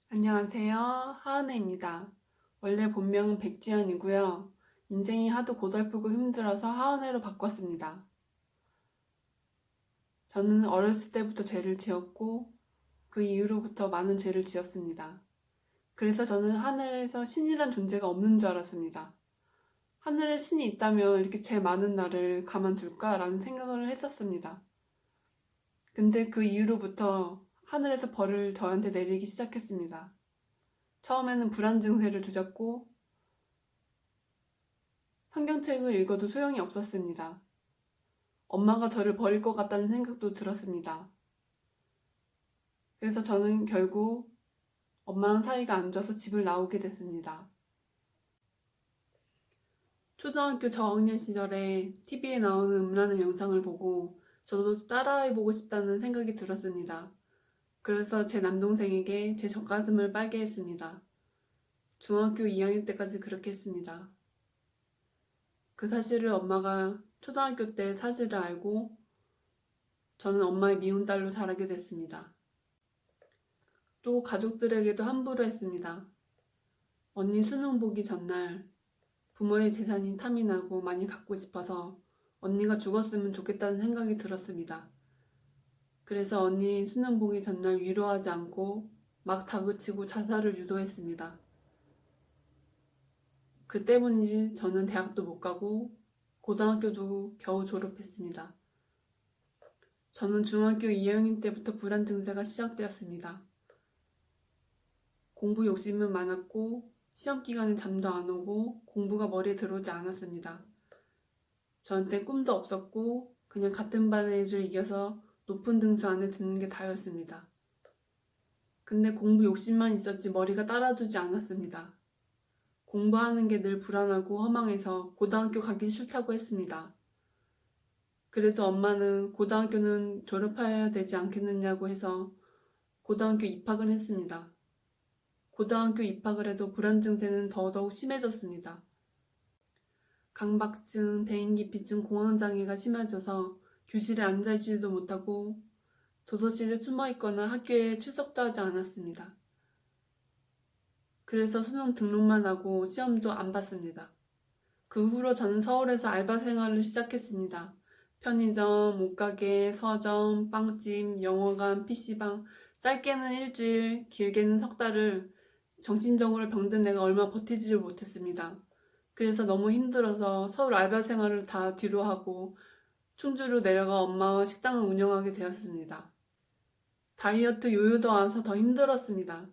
안녕하세요. 하은혜입니다. 원래 본명은 백지연이고요. 인생이 하도 고달프고 힘들어서 하은혜로 바꿨습니다. 저는 어렸을 때부터 죄를 지었고 그 이후로부터 많은 죄를 지었습니다. 그래서 저는 하늘에서 신이란 존재가 없는 줄 알았습니다. 하늘에 신이 있다면 이렇게 죄 많은 나를 가만둘까라는 생각을 했었습니다. 근데 그 이후로부터 하늘에서 벌을 저한테 내리기 시작했습니다. 처음에는 불안 증세를 주셨고 성경책을 읽어도 소용이 없었습니다. 엄마가 저를 버릴 것 같다는 생각도 들었습니다. 그래서 저는 결국 엄마랑 사이가 안 좋아서 집을 나오게 됐습니다. 초등학교 저학년 시절에 TV에 나오는 음란한 영상을 보고 저도 따라해보고 싶다는 생각이 들었습니다. 그래서 제 남동생에게 제 젖가슴을 빨게 했습니다. 중학교 2학년 때까지 그렇게 했습니다. 그 사실을 엄마가 초등학교 때 사실을 알고 저는 엄마의 미운 딸로 자라게 됐습니다. 또 가족들에게도 함부로 했습니다. 언니 수능 보기 전날 부모의 재산이 탐이 나고 많이 갖고 싶어서 언니가 죽었으면 좋겠다는 생각이 들었습니다. 그래서 언니 수능 보기 전날 위로하지 않고 막 다그치고 자살을 유도했습니다. 그 때문인지 저는 대학도 못 가고 고등학교도 겨우 졸업했습니다. 저는 중학교 2학년 때부터 불안 증세가 시작되었습니다. 공부 욕심은 많았고 시험 기간에 잠도 안 오고 공부가 머리에 들어오지 않았습니다. 저한테 꿈도 없었고 그냥 같은 반 애를 이겨서 높은 등수 안에 드는 게 다였습니다. 근데 공부 욕심만 있었지 머리가 따라두지 않았습니다. 공부하는 게 늘 불안하고 허망해서 고등학교 가기 싫다고 했습니다. 그래도 엄마는 고등학교는 졸업해야 되지 않겠느냐고 해서 고등학교 입학은 했습니다. 고등학교 입학을 해도 불안 증세는 더더욱 심해졌습니다. 강박증, 대인기피증, 공황장애가 심해져서 교실에 앉아있지도 못하고 도서실에 숨어있거나 학교에 출석도 하지 않았습니다. 그래서 수능 등록만 하고 시험도 안 봤습니다. 그 후로 저는 서울에서 알바 생활을 시작했습니다. 편의점, 옷가게, 서점, 빵집, 영화관, PC방, 짧게는 일주일, 길게는 석 달을 정신적으로 병든 내가 얼마 버티지를 못했습니다. 그래서 너무 힘들어서 서울 알바 생활을 다 뒤로 하고 충주로 내려가 엄마와 식당을 운영하게 되었습니다. 다이어트 요요도 와서 더 힘들었습니다.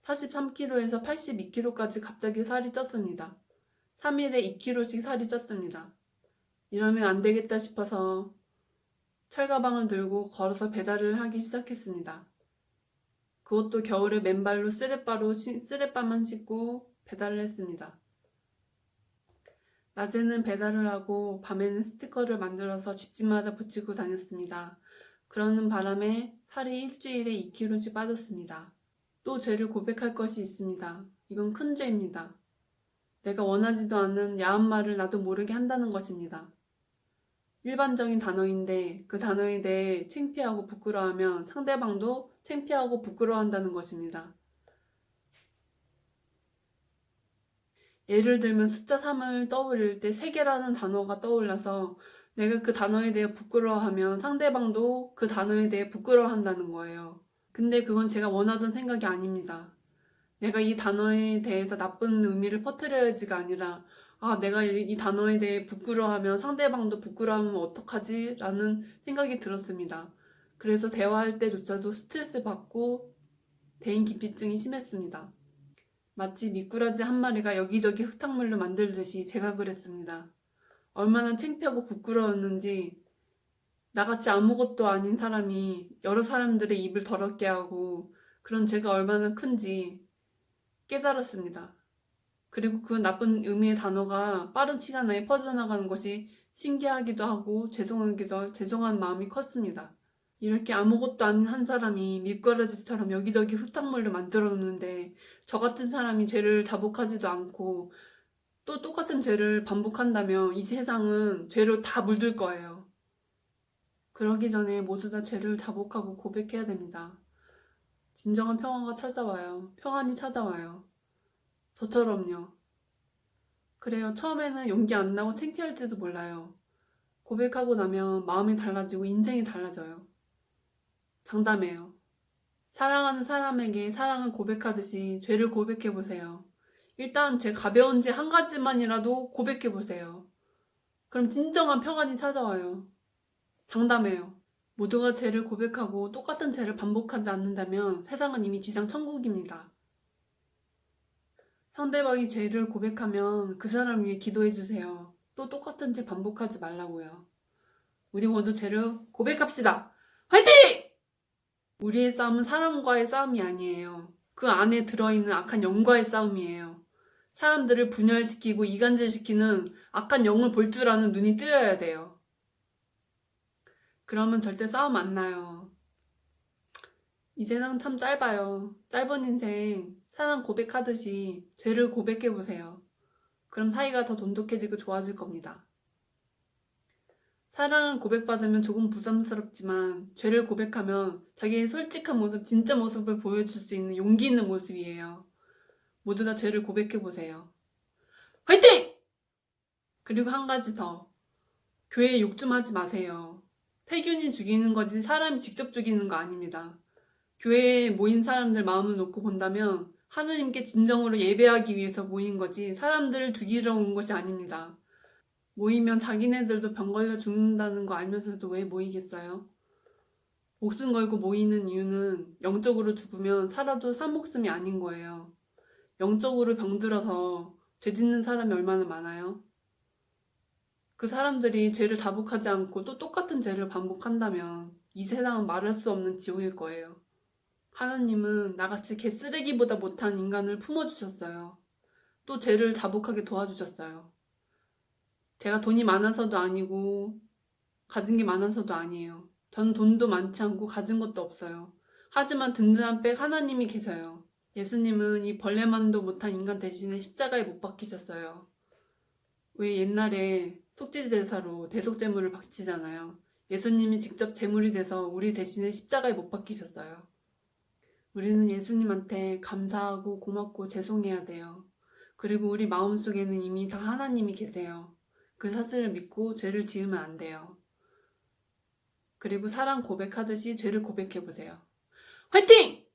43kg에서 82kg까지 갑자기 살이 쪘습니다. 3일에 2kg씩 살이 쪘습니다. 이러면 안 되겠다 싶어서 철가방을 들고 걸어서 배달을 하기 시작했습니다. 그것도 겨울에 맨발로 쓰레빠만 씻고 배달을 했습니다. 낮에는 배달을 하고 밤에는 스티커를 만들어서 집집마다 붙이고 다녔습니다. 그러는 바람에 살이 일주일에 2kg씩 빠졌습니다. 또 죄를 고백할 것이 있습니다. 이건 큰 죄입니다. 내가 원하지도 않은 야한 말을 나도 모르게 한다는 것입니다. 일반적인 단어인데 그 단어에 대해 창피하고 부끄러워하면 상대방도 창피하고 부끄러워한다는 것입니다. 예를 들면 숫자 3을 떠올릴 때 3개라는 단어가 떠올라서 내가 그 단어에 대해 부끄러워하면 상대방도 그 단어에 대해 부끄러워한다는 거예요. 근데 그건 제가 원하던 생각이 아닙니다. 내가 이 단어에 대해서 나쁜 의미를 퍼뜨려야지가 아니라 내가 이 단어에 대해 부끄러워하면 상대방도 부끄러워하면 어떡하지? 라는 생각이 들었습니다. 그래서 대화할 때조차도 스트레스 받고 대인기피증이 심했습니다. 마치 미꾸라지 한 마리가 여기저기 흙탕물로 만들듯이 제가 그랬습니다. 얼마나 창피하고 부끄러웠는지 나같이 아무것도 아닌 사람이 여러 사람들의 입을 더럽게 하고 그런 죄가 얼마나 큰지 깨달았습니다. 그리고 그 나쁜 의미의 단어가 빠른 시간 내에 퍼져나가는 것이 신기하기도 하고 죄송한 마음이 컸습니다. 이렇게 아무것도 아닌 한 사람이 밀가루지처럼 여기저기 흙탕물로 만들어 놓는데 저 같은 사람이 죄를 자복하지도 않고 또 똑같은 죄를 반복한다면 이 세상은 죄로 다 물들 거예요. 그러기 전에 모두 다 죄를 자복하고 고백해야 됩니다. 진정한 평화가 찾아와요. 평안이 찾아와요. 저처럼요. 그래요. 처음에는 용기 안 나고 창피할지도 몰라요. 고백하고 나면 마음이 달라지고 인생이 달라져요. 장담해요. 사랑하는 사람에게 사랑을 고백하듯이 죄를 고백해보세요. 일단 죄 가벼운 죄 한 가지만이라도 고백해보세요. 그럼 진정한 평안이 찾아와요. 장담해요. 모두가 죄를 고백하고 똑같은 죄를 반복하지 않는다면 세상은 이미 지상 천국입니다. 상대방이 죄를 고백하면 그 사람 위해 기도해주세요. 또 똑같은 죄 반복하지 말라고요. 우리 모두 죄를 고백합시다. 화이팅! 우리의 싸움은 사람과의 싸움이 아니에요. 그 안에 들어있는 악한 영과의 싸움이에요. 사람들을 분열시키고 이간질시키는 악한 영을 볼 줄 아는 눈이 뜨여야 돼요. 그러면 절대 싸움 안 나요. 이 세상 참 짧아요. 짧은 인생 사랑 고백하듯이 죄를 고백해보세요. 그럼 사이가 더 돈독해지고 좋아질 겁니다. 사랑을 고백받으면 조금 부담스럽지만 죄를 고백하면 자기의 솔직한 모습, 진짜 모습을 보여줄 수 있는 용기 있는 모습이에요. 모두 다 죄를 고백해보세요. 화이팅! 그리고 한 가지 더. 교회에 욕 좀 하지 마세요. 세균이 죽이는 거지 사람이 직접 죽이는 거 아닙니다. 교회에 모인 사람들 마음을 놓고 본다면 하느님께 진정으로 예배하기 위해서 모인 거지 사람들을 죽이러 온 것이 아닙니다. 모이면 자기네들도 병 걸려 죽는다는 거 알면서도 왜 모이겠어요? 목숨 걸고 모이는 이유는 영적으로 죽으면 살아도 산 목숨이 아닌 거예요. 영적으로 병들어서 죄 짓는 사람이 얼마나 많아요? 그 사람들이 죄를 자복하지 않고 또 똑같은 죄를 반복한다면 이 세상은 말할 수 없는 지옥일 거예요. 하나님은 나같이 개쓰레기보다 못한 인간을 품어주셨어요. 또 죄를 자복하게 도와주셨어요. 제가 돈이 많아서도 아니고 가진 게 많아서도 아니에요. 저는 돈도 많지 않고 가진 것도 없어요. 하지만 든든한 백 하나님이 계셔요. 예수님은 이 벌레만도 못한 인간 대신에 십자가에 못 박히셨어요. 왜 옛날에 속죄제사로 대속제물을 바치잖아요. 예수님이 직접 제물이 돼서 우리 대신에 십자가에 못 박히셨어요. 우리는 예수님한테 감사하고 고맙고 죄송해야 돼요. 그리고 우리 마음속에는 이미 다 하나님이 계세요. 그 사실을 믿고 죄를 지으면 안 돼요. 그리고 사랑 고백하듯이 죄를 고백해보세요. 화이팅!